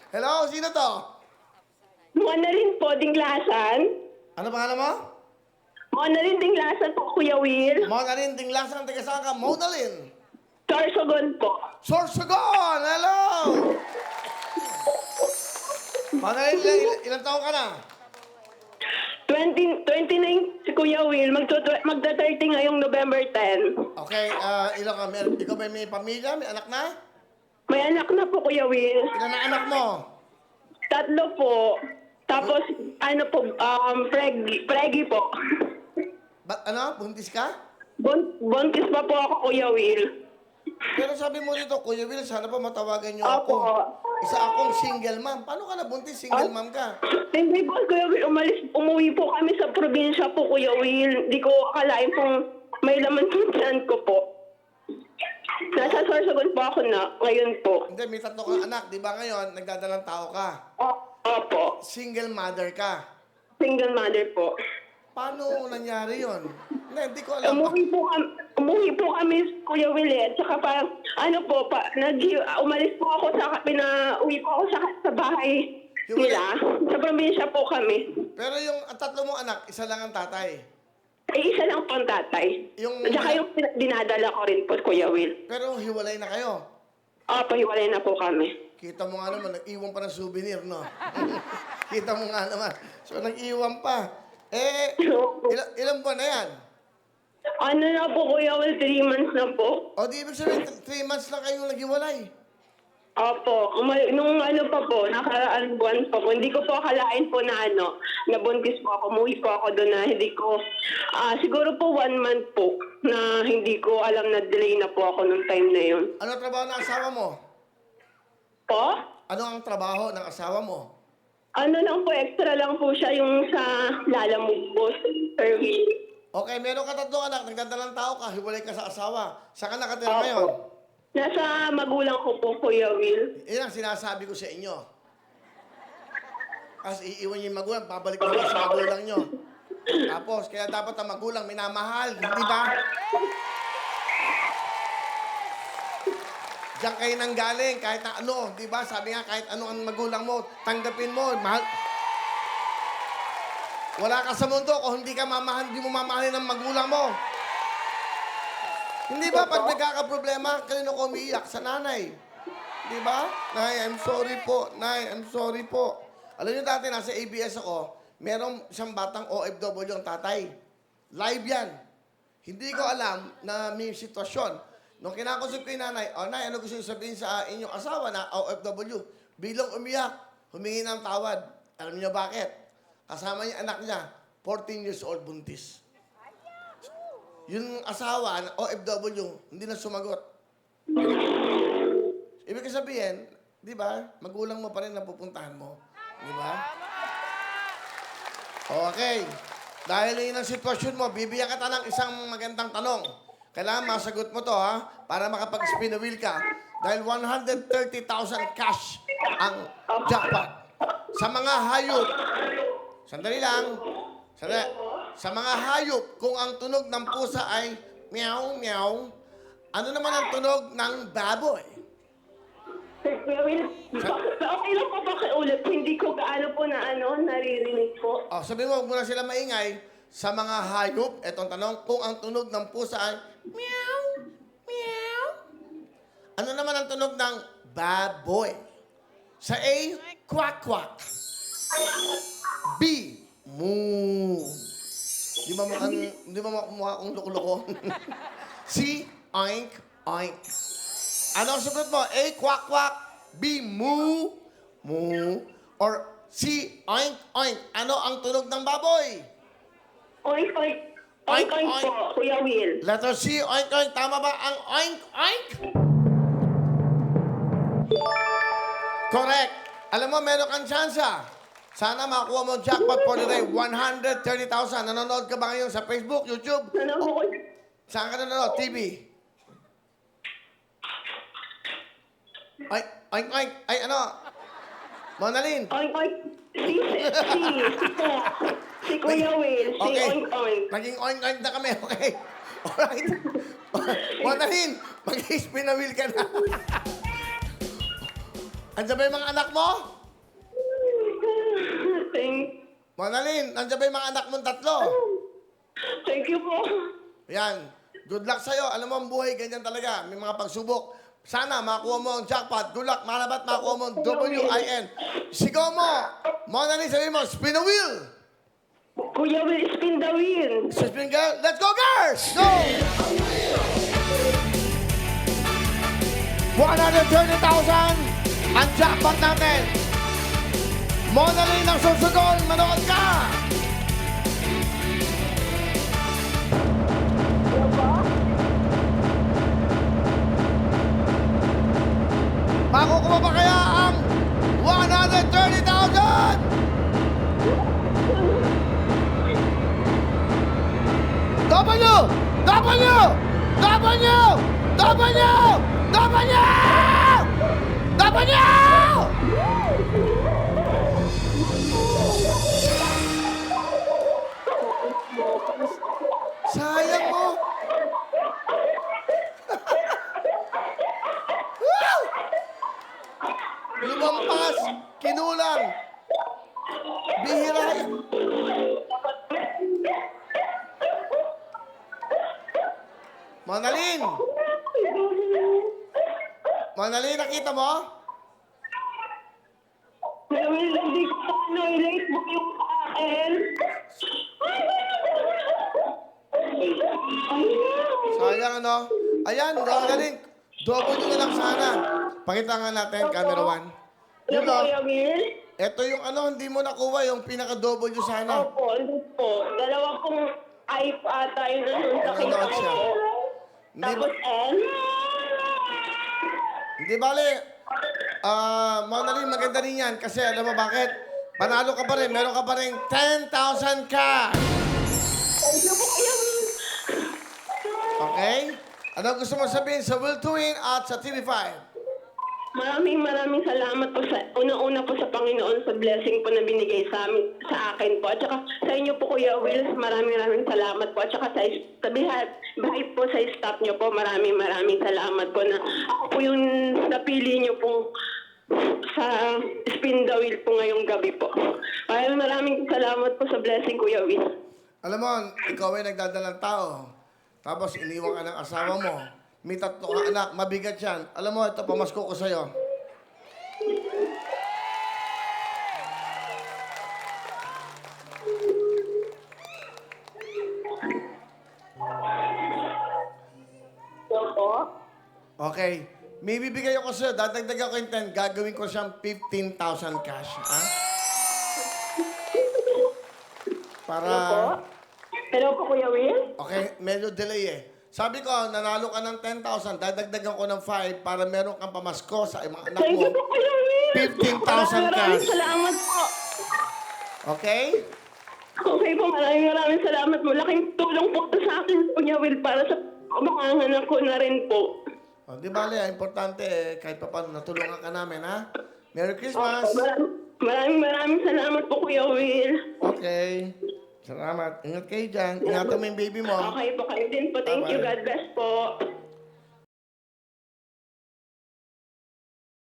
Hello, sino to? Mona rin po, Dinglasan. Ano pangalan mo? Mona rin Dinglasan po, Kuya Will. Monalyn Tinglasan, taga saan ka? Monalyn. Sorsogon po. Sorsogon! Hello! Monalyn, ilang taon ka na? 29 si Kuya Will. Magta-30 ngayong November 10. Okay, ilang ka? Ikaw ba may pamilya? May anak na? May anak na po, Kuya Will. Ilan na anak mo? 3 po. Tapos, ano po, Pregi po. Ano? Buntis ka? Buntis pa po ako, Kuya Will. Pero sabi mo dito, Kuya Will, sana pa matawagan niyo Opo. ako. Isa akong single mom. Paano ka nabuntis? Single mom ka. Hindi po, Kuya Will. Umuwi po kami sa probinsya po, Kuya Will. Hindi ko akalain pong may laman yung tiyan ko po. Nasa Sorsogon po ako na, ngayon po. Hindi, may 3 kang anak. Di ba ngayon, nagdadalang tao ka? Opo. Single mother ka. Single mother po. Paano nangyari yon? Hindi ko alam. Umuwi po kami, Kuya Will, at saka parang, umalis po ako uwi po ako sa bahay nila. Sa probinsya po kami. Pero yung 3 mong anak, isa lang ang tatay. Ay, isa lang po ang tatay. At saka yung dinadala ko rin po, Kuya Will. Pero hiwalay na kayo. Pahiwalay na po kami. Kita mo nga naman, nag-iwan pa ng souvenir, no? Kita mo nga naman. So, nag-iwan pa. Ilang buwan na yan? Ano na po, Kuya Will, 3 months na po. O, di ibig sabihin, 3 months lang kayong naghiwalay. Opo, nung pa po, nakaraan buwan pa po, hindi ko po akalain po na nabuntis po ako, umuwi po ako doon na hindi ko, siguro po 1 month po, na hindi ko alam na delay na po ako nung time na yun. Ano ang trabaho ng asawa mo? Po? Ano ang trabaho ng asawa mo? Ano lang po, extra lang po siya yung sa Lalamove po, service. Okay, meron ka 3 anak, nagdadalang tao ka, hiwalay ka sa asawa. Saan ka nakatira ngayon? Nasa magulang ko po, Kuya Will. Yan ang sinasabi ko sa inyo. Kasi iiwan niyo yung magulang, babalik mo sa magulang niyo. Tapos, kaya dapat ang magulang minamahal, hindi ba? Diyan kayo nang galing, kahit na ano, di ba? Sabi nga, kahit ano ang magulang mo, tanggapin mo, mahal. Wala ka sa mundo kung hindi ka mamahal, hindi mo mamahalin ang magulang mo. Hindi ba pag nagkakaproblema, kanino ko umiiyak? Sa nanay. Di ba? Nay, I'm sorry po. Nay, I'm sorry po. Alam niyo dati, nasa ABS ako, merong isang batang OFW ang tatay. Live yan. Hindi ko alam na may sitwasyon. Nung kinakusap ko yung nanay, Nay, ano gusto niyo sabihin sa inyong asawa na OFW? Bilang umiyak, humingi ng tawad. Alam niyo bakit? Kasama niya anak niya, 14 years old buntis. Yung asawa, OFW, hindi na sumagot. Ibig sabihin, di ba, magulang mo pa rin na pupuntahan mo. Di ba? Okay. Dahil yun ang sitwasyon mo, bibigyan kita ng isang magandang tanong. Kailangan masagot mo to, ha? Para makapag-spin a wheel ka. Dahil 130,000 cash ang jackpot. Sa mga hayop, sandali lang. Sa mga hayop, kung ang tunog ng pusa ay meow, meow, ano naman ang tunog ng baboy? Kuya Will, okay lang po pakiulit. Hindi ko gaano po naririnig po. Sabi mo, huwag mo na sila maingay. Sa mga hayop, etong tanong, kung ang tunog ng pusa ay meow, meow, ano naman ang tunog ng baboy? Sa A, quack, quack. B, moo. Di ba mukha akong loko-loko? C, oink, oink. Ano ang sagot mo? A, quack, quack. B, moo, moo. Or C, oink, oink. Ano ang tunog ng baboy? Oink, oink. Oink, oink po, Kuya Will. Letter C, oink, oink. Tama ba ang oink, oink? Correct. Alam mo, meron kang tsansa. Sana makakuha mo jackpot for today. 130,000. Nanonood ka ba ngayon sa Facebook, YouTube? Saan ka nanonood? TV? Ay, oink, oink. Ay, ano? Monalyn. Oink, oink. Si Kuya Will. Si Okay. oink, oink. Naging oink, oink na kami. Okay. Alright. Monalyn, mag-spin na wheel ka na. Andiyan ba yung mga anak mo? Monalyn, nandiyan ba yung mga anak mong tatlo? Thank you po. Yan. Good luck sa'yo. Alam mo, ang buhay, ganyan talaga. May mga pagsubok. Sana makuha mo ang jackpot. Good luck. Malabat makuha mo ang WIN. Sigaw mo. Monalyn, sabi mo, spin the wheel. Kuya Will, spin the wheel. Spin girl. Let's go, girls! Go! 130,000 ang jackpot natin. Monalyn ang susugol. Manood ka! Makukuha ba kaya ang 130,000? W! W! W! W! W! W! Sayang mo! Lumampas! Kinulang! Bihira! Monalyn! Monalyn, nakita mo? Kuya Will, hindi ko pa na-relate mo yung sa akin. Sayang ano? Ayan, Monalyn. Double nyo na lang sana. Pakita nga natin, camera 1. Yun o. Kuya Will? Ito yung ano, hindi mo nakuha, yung pinaka-double nyo sana. Opo, hindi po. Dalawa pong ice ata yun nun sa kita Nanonood ko siya. po. Hindi, Tapos N? hindi bale. Monalyn, maganda rin yan. Kasi alam mo bakit? Panalo ka pa rin. Meron ka pa rin 10,000 cash. Thank you po, Kuya Will. Okay? Ano gusto mo sabihin sa Will to Win at sa TV5? Maraming salamat po sa una-una po sa Panginoon sa blessing po na binigay sa amin, sa akin po. At saka sa inyo po, Kuya Will, maraming salamat po. At saka sa bahay po sa staff niyo po, maraming salamat po na ako po yung napili niyo po sa spin the wheel po ngayong gabi po. Maraming salamat po sa blessing, Kuya Will. Alam mo, ikaw ay nagdadalang tao. Tapos iniwan ka ng asawa mo. May 3 kang anak, mabigat yan. Alam mo, ito, pamasko ko sa'yo. Opo. Okay. May bibigay ako sa'yo. Dadagdagan ko yung 10. Gagawin ko siyang 15,000 cash. Ha? Para... Opo. Hello po, Kuya Will? Okay, medyo delay eh. Sabi ko, nanalo ka ng 10,000. Dadagdagan ko ng 5 para meron kang pamasko sa mga anak Thank you mo. po, Kuya Will. 15,000 Maraming cash. salamat po. Okay? Okay po, maraming salamat mo. Laking tulong po ito sa akin, Kuya Will, para sa mga anak ko na rin po. O, di bale, importante eh, kahit pa paano natulungan ka namin, ha? Merry Christmas! Maraming salamat po, Kuya Will. Okay. Salamat. Ingat kayo dyan. Ingatan mo yung baby mo. Okay po, kayo din po. Thank you. Bye-bye. God bless po.